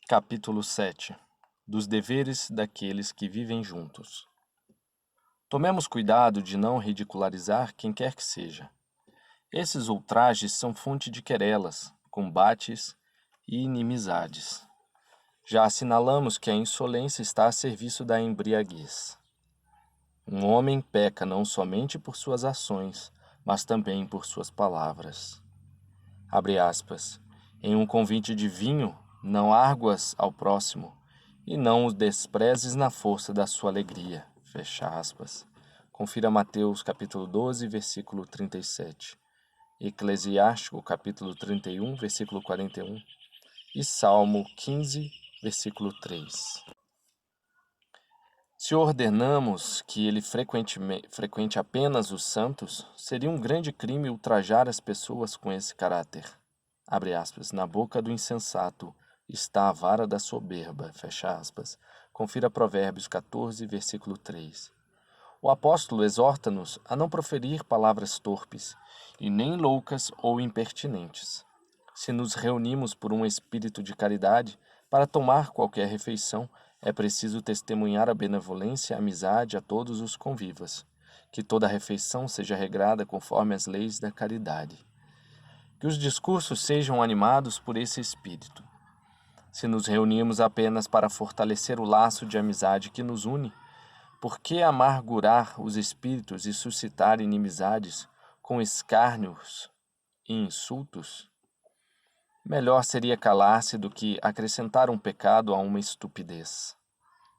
Capítulo 7 dos deveres daqueles que vivem juntos. Tomemos cuidado de não ridicularizar quem quer que seja. Esses ultrajes são fonte de querelas, combates e inimizades. Já assinalamos que a insolência está a serviço da embriaguez. Um homem peca não somente por suas ações, mas também por suas palavras. Abre aspas. Em um convite de vinho, não arguas ao próximo, e não o desprezes na força da sua alegria. Fecha aspas. Confira Mateus capítulo 12, versículo 37. Eclesiástico capítulo 31, versículo 41. E Salmo 15, versículo 3. Se ordenamos que ele frequente apenas os santos, seria um grande crime ultrajar as pessoas com esse caráter. Abre aspas, na boca do insensato está a vara da soberba, fecha aspas. Confira Provérbios 14, versículo 3. O apóstolo exorta-nos a não proferir palavras torpes, e nem loucas ou impertinentes. Se nos reunimos por um espírito de caridade, para tomar qualquer refeição, é preciso testemunhar a benevolência e a amizade a todos os convivas. Que toda refeição seja regrada conforme as leis da caridade. Que os discursos sejam animados por esse espírito. Se nos reunimos apenas para fortalecer o laço de amizade que nos une, por que amargurar os espíritos e suscitar inimizades com escárnios e insultos? Melhor seria calar-se do que acrescentar um pecado a uma estupidez.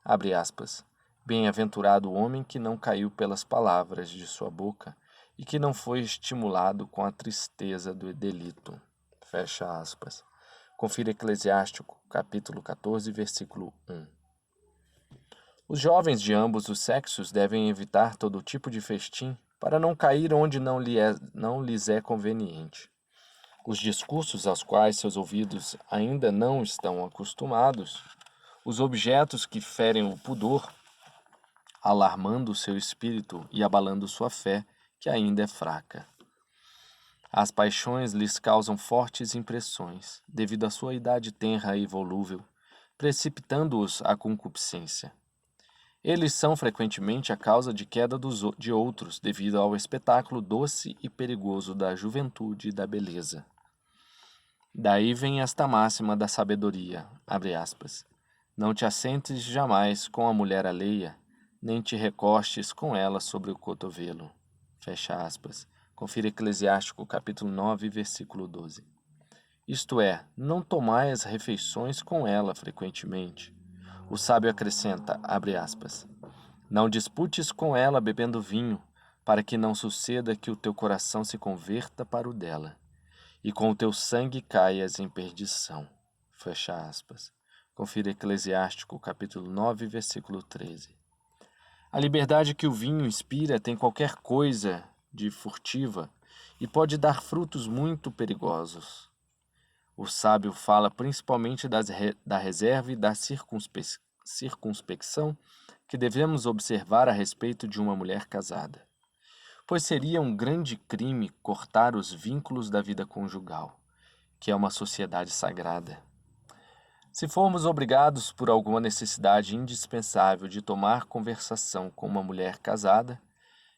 Abre aspas. Bem-aventurado o homem que não caiu pelas palavras de sua boca e que não foi estimulado com a tristeza do delito. Fecha aspas. Confira Eclesiástico, capítulo 14, versículo 1. Os jovens de ambos os sexos devem evitar todo tipo de festim para não cair onde não lhes é conveniente. Os discursos aos quais seus ouvidos ainda não estão acostumados, os objetos que ferem o pudor, alarmando o seu espírito e abalando sua fé, que ainda é fraca. As paixões lhes causam fortes impressões, devido à sua idade tenra e volúvel, precipitando-os à concupiscência. Eles são frequentemente a causa de queda de outros, devido ao espetáculo doce e perigoso da juventude e da beleza. Daí vem esta máxima da sabedoria, abre aspas, não te assentes jamais com a mulher alheia, nem te recostes com ela sobre o cotovelo. Fecha aspas. Confira Eclesiástico capítulo 9, versículo 12. Isto é, não tomai as refeições com ela frequentemente. O sábio acrescenta, abre aspas, não disputes com ela bebendo vinho, para que não suceda que o teu coração se converta para o dela, e com o teu sangue caias em perdição. Fecha aspas. Confira Eclesiástico, capítulo 9, versículo 13. A liberdade que o vinho inspira tem qualquer coisa de furtiva e pode dar frutos muito perigosos. O sábio fala principalmente da reserva e da circunspecção que devemos observar a respeito de uma mulher casada. Pois seria um grande crime cortar os vínculos da vida conjugal, que é uma sociedade sagrada. Se formos obrigados por alguma necessidade indispensável de tomar conversação com uma mulher casada,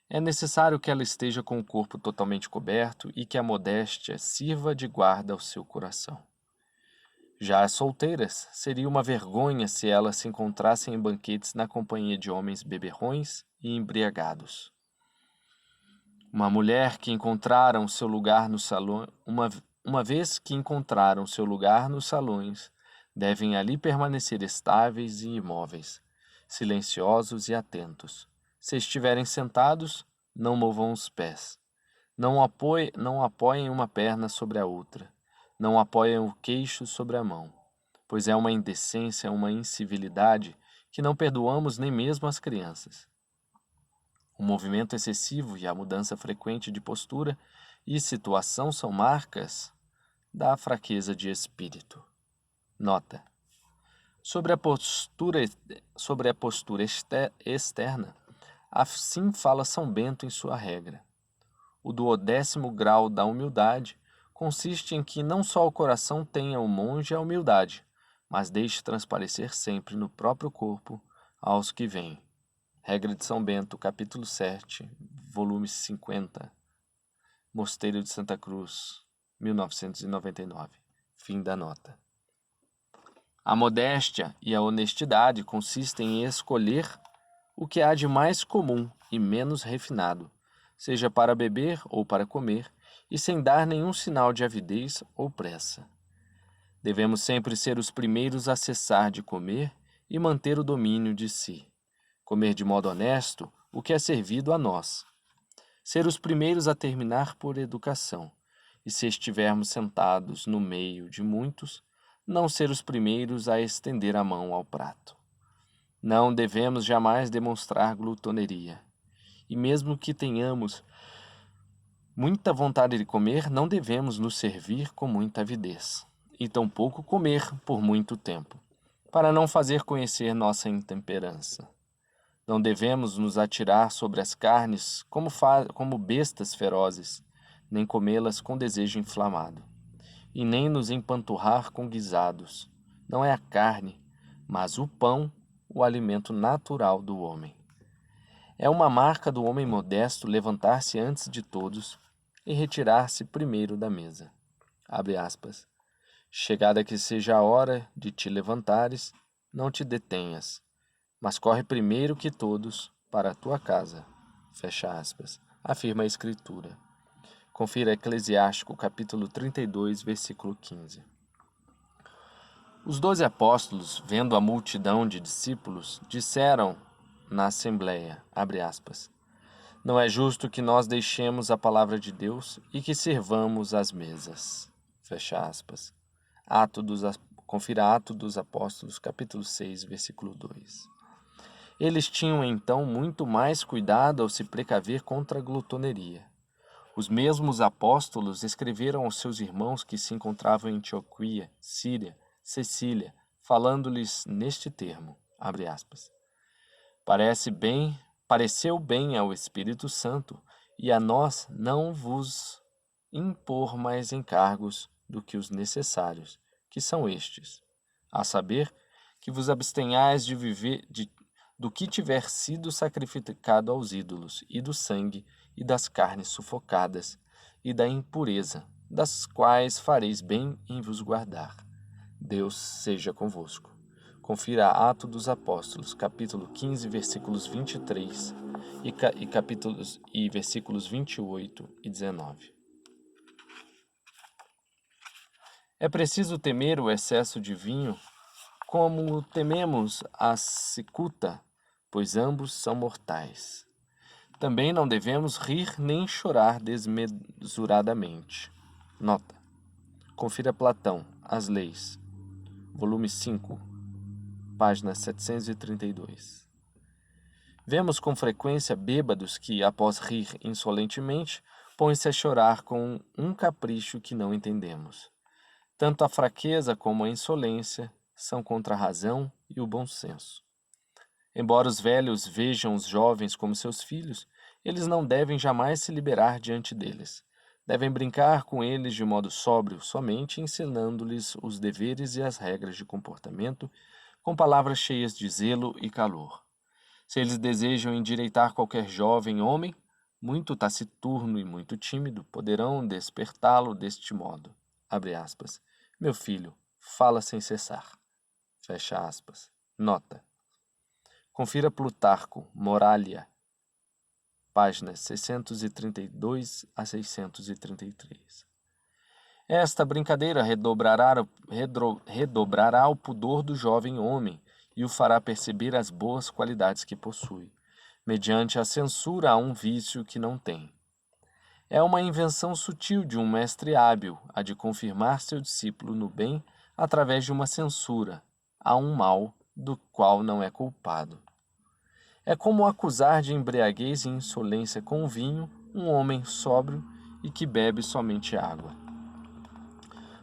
é necessário que ela esteja com o corpo totalmente coberto e que a modéstia sirva de guarda ao seu coração. Já as solteiras, seria uma vergonha se elas se encontrassem em banquetes na companhia de homens beberrões e embriagados. Uma mulher que encontraram seu lugar no salão, uma vez que encontraram seu lugar nos salões, devem ali permanecer estáveis e imóveis, silenciosos e atentos. Se estiverem sentados, não movam os pés. Não apoiem uma perna sobre a outra. Não apoiem o queixo sobre a mão, pois é uma indecência, uma incivilidade que não perdoamos nem mesmo às crianças. O movimento excessivo e a mudança frequente de postura e situação são marcas da fraqueza de espírito. Nota: sobre a postura externa, assim fala São Bento em sua regra. O 12º grau da humildade consiste em que não só o coração tenha o monge a humildade, mas deixe transparecer sempre no próprio corpo aos que vêm. Regra de São Bento, capítulo 7, volume 50, Mosteiro de Santa Cruz, 1999. Fim da nota. A modéstia e a honestidade consistem em escolher o que há de mais comum e menos refinado, seja para beber ou para comer, e sem dar nenhum sinal de avidez ou pressa. Devemos sempre ser os primeiros a cessar de comer e manter o domínio de si. Comer de modo honesto o que é servido a nós. Ser os primeiros a terminar por educação, e se estivermos sentados no meio de muitos, não ser os primeiros a estender a mão ao prato. Não devemos jamais demonstrar glutoneria, e mesmo que tenhamos muita vontade de comer, não devemos nos servir com muita avidez, e tampouco comer por muito tempo, para não fazer conhecer nossa intemperança. Não devemos nos atirar sobre as carnes como bestas ferozes, nem comê-las com desejo inflamado, e nem nos empanturrar com guisados. Não é a carne, mas o pão, o alimento natural do homem. É uma marca do homem modesto levantar-se antes de todos e retirar-se primeiro da mesa. Abre aspas. Chegada que seja a hora de te levantares, não te detenhas, mas corre primeiro que todos para a tua casa. Fecha aspas. Afirma a Escritura. Confira Eclesiástico, capítulo 32, versículo 15. Os 12 apóstolos, vendo a multidão de discípulos, disseram na assembleia, abre aspas, não é justo que nós deixemos a palavra de Deus e que servamos as mesas. Fecha aspas. Confira Atos dos Apóstolos, capítulo 6, versículo 2. Eles tinham então muito mais cuidado ao se precaver contra a glutoneria. Os mesmos apóstolos escreveram aos seus irmãos que se encontravam em Antioquia, Síria, Cecília, falando-lhes neste termo, abre aspas. Pareceu bem ao Espírito Santo e a nós não vos impor mais encargos do que os necessários, que são estes, a saber, que vos abstenhais de viver do que tiver sido sacrificado aos ídolos, e do sangue, e das carnes sufocadas, e da impureza, das quais fareis bem em vos guardar. Deus seja convosco. Confira Atos dos Apóstolos, capítulo 15, versículos 23 e versículos 28 e 19. É preciso temer o excesso de vinho, como tememos a cicuta, pois ambos são mortais. Também não devemos rir nem chorar desmesuradamente. Nota. Confira Platão, As Leis, volume 5, página 732. Vemos com frequência bêbados que, após rir insolentemente, põem-se a chorar com um capricho que não entendemos. Tanto a fraqueza como a insolência são contra a razão e o bom senso. Embora os velhos vejam os jovens como seus filhos, eles não devem jamais se liberar diante deles. Devem brincar com eles de modo sóbrio, somente ensinando-lhes os deveres e as regras de comportamento, com palavras cheias de zelo e calor. Se eles desejam endireitar qualquer jovem homem, muito taciturno e muito tímido, poderão despertá-lo deste modo. Abre aspas. Meu filho, fala sem cessar. Fecha aspas. Nota. Confira Plutarco, Moralia, páginas 632 a 633. Esta brincadeira redobrará o pudor do jovem homem e o fará perceber as boas qualidades que possui, mediante a censura a um vício que não tem. É uma invenção sutil de um mestre hábil a de confirmar seu discípulo no bem através de uma censura a um mal do qual não é culpado. É como acusar de embriaguez e insolência com vinho um homem sóbrio e que bebe somente água.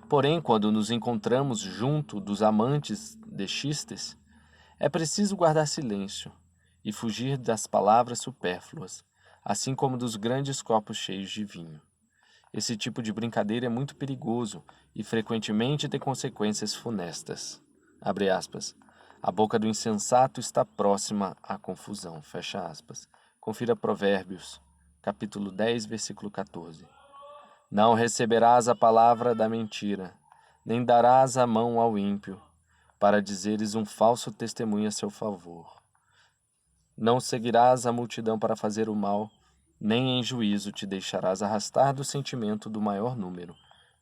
Porém, quando nos encontramos junto dos amantes de chistes, é preciso guardar silêncio e fugir das palavras supérfluas, assim como dos grandes copos cheios de vinho. Esse tipo de brincadeira é muito perigoso e frequentemente tem consequências funestas. Abre aspas. A boca do insensato está próxima à confusão. Fecha aspas. Confira Provérbios, capítulo 10, versículo 14. Não receberás a palavra da mentira, nem darás a mão ao ímpio, para dizeres um falso testemunho a seu favor. Não seguirás a multidão para fazer o mal, nem em juízo te deixarás arrastar do sentimento do maior número,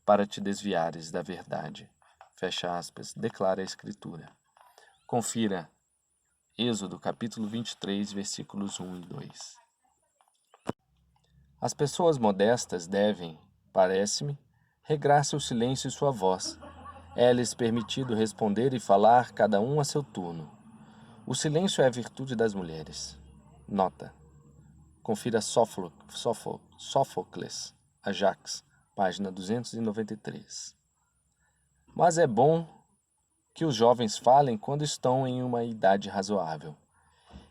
para te desviares da verdade. Fecha aspas, declara a Escritura. Confira Êxodo capítulo 23, versículos 1 e 2. As pessoas modestas devem, parece-me, regrar seu silêncio e sua voz. É-lhes permitido responder e falar, cada um a seu turno. O silêncio é a virtude das mulheres. Nota. Confira Sófocles, Ajax, página 293. Mas é bom que os jovens falem quando estão em uma idade razoável.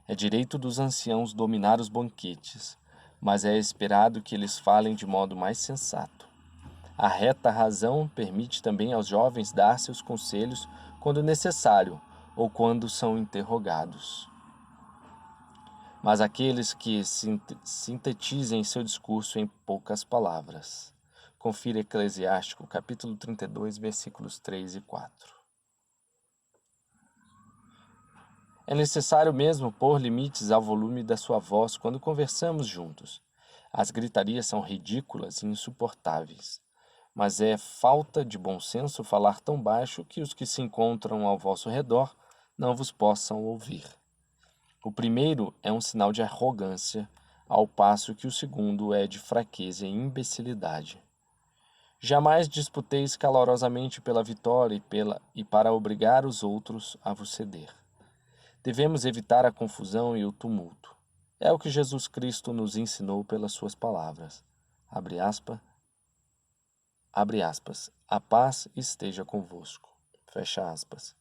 É direito dos anciãos dominar os banquetes, mas é esperado que eles falem de modo mais sensato. A reta razão permite também aos jovens dar seus conselhos quando necessário ou quando são interrogados. Mas aqueles que sintetizem seu discurso em poucas palavras. Confira Eclesiástico, capítulo 32, versículos 3 e 4. É necessário mesmo pôr limites ao volume da sua voz quando conversamos juntos. As gritarias são ridículas e insuportáveis, mas é falta de bom senso falar tão baixo que os que se encontram ao vosso redor não vos possam ouvir. O primeiro é um sinal de arrogância, ao passo que o segundo é de fraqueza e imbecilidade. Jamais disputeis calorosamente pela vitória e para obrigar os outros a vos ceder. Devemos evitar a confusão e o tumulto. É o que Jesus Cristo nos ensinou pelas suas palavras. Abre aspas. A paz esteja convosco. Fecha aspas.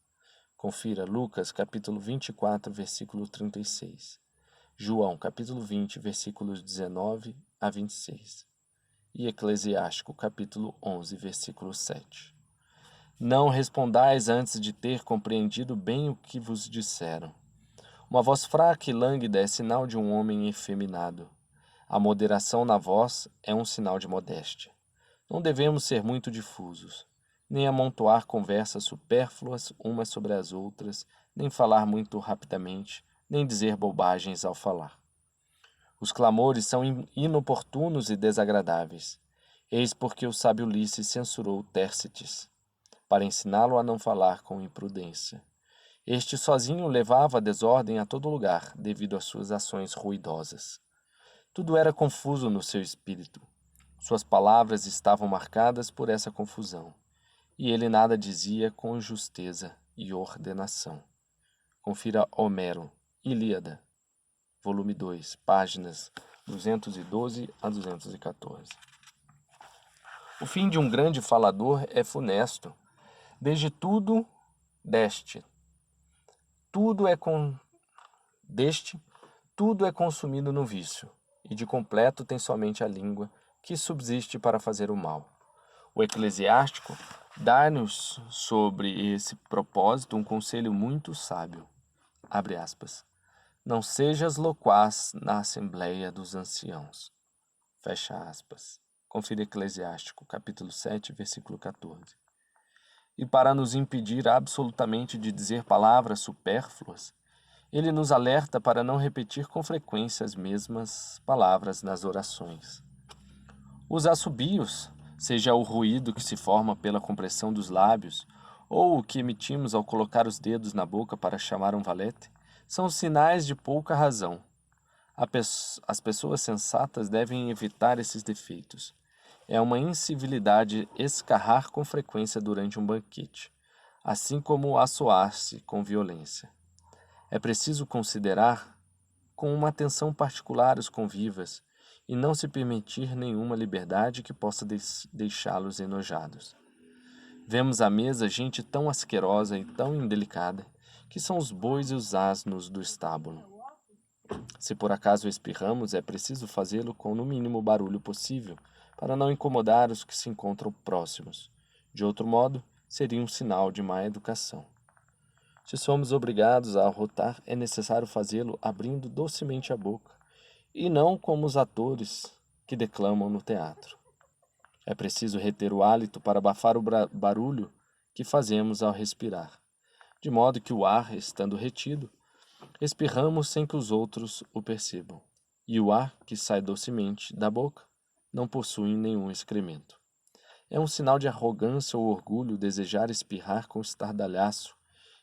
Confira Lucas, capítulo 24, versículo 36. João, capítulo 20, versículos 19 a 26. E Eclesiástico, capítulo 11, versículo 7. Não respondais antes de ter compreendido bem o que vos disseram. Uma voz fraca e lânguida é sinal de um homem efeminado. A moderação na voz é um sinal de modéstia. Não devemos ser muito difusos, nem amontoar conversas supérfluas umas sobre as outras, nem falar muito rapidamente, nem dizer bobagens ao falar. Os clamores são inoportunos e desagradáveis. Eis porque o sábio Ulisses censurou Tércites, para ensiná-lo a não falar com imprudência. Este sozinho levava a desordem a todo lugar, devido às suas ações ruidosas. Tudo era confuso no seu espírito. Suas palavras estavam marcadas por essa confusão, e ele nada dizia com justeza e ordenação. Confira Homero, Ilíada, volume 2, páginas 212 a 214. O fim de um grande falador é funesto. Desde tudo deste. Tudo é consumido no vício, e de completo tem somente a língua, que subsiste para fazer o mal. O Eclesiástico dá-nos sobre esse propósito um conselho muito sábio. Abre aspas. Não sejas loquaz na assembleia dos anciãos. Fecha aspas. Confira Eclesiástico, capítulo 7, versículo 14. E para nos impedir absolutamente de dizer palavras supérfluas, ele nos alerta para não repetir com frequência as mesmas palavras nas orações. Os assobios, seja o ruído que se forma pela compressão dos lábios, ou o que emitimos ao colocar os dedos na boca para chamar um valete, são sinais de pouca razão. As pessoas sensatas devem evitar esses defeitos. É uma incivilidade escarrar com frequência durante um banquete, assim como assoar-se com violência. É preciso considerar com uma atenção particular os convivas e não se permitir nenhuma liberdade que possa deixá-los enojados. Vemos à mesa gente tão asquerosa e tão indelicada, que são os bois e os asnos do estábulo. Se por acaso espirramos, é preciso fazê-lo com no mínimo barulho possível, para não incomodar os que se encontram próximos. De outro modo, seria um sinal de má educação. Se somos obrigados a arrotar, é necessário fazê-lo abrindo docemente a boca, e não como os atores que declamam no teatro. É preciso reter o hálito para abafar o barulho que fazemos ao respirar, de modo que o ar, estando retido, espirramos sem que os outros o percebam, e o ar que sai docemente da boca não possui nenhum excremento. É um sinal de arrogância ou orgulho desejar espirrar com estardalhaço,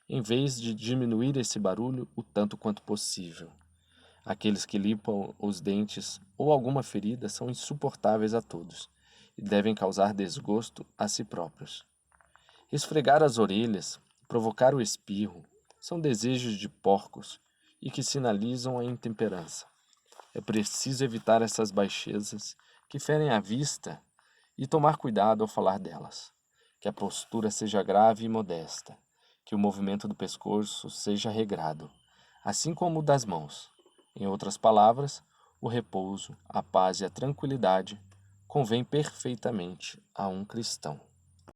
em vez de diminuir esse barulho o tanto quanto possível. Aqueles que limpam os dentes ou alguma ferida são insuportáveis a todos e devem causar desgosto a si próprios. Esfregar as orelhas, provocar o espirro, são desejos de porcos e que sinalizam a intemperança. É preciso evitar essas baixezas que ferem a vista e tomar cuidado ao falar delas. Que a postura seja grave e modesta, que o movimento do pescoço seja regrado, assim como o das mãos. Em outras palavras, o repouso, a paz e a tranquilidade convém perfeitamente a um cristão.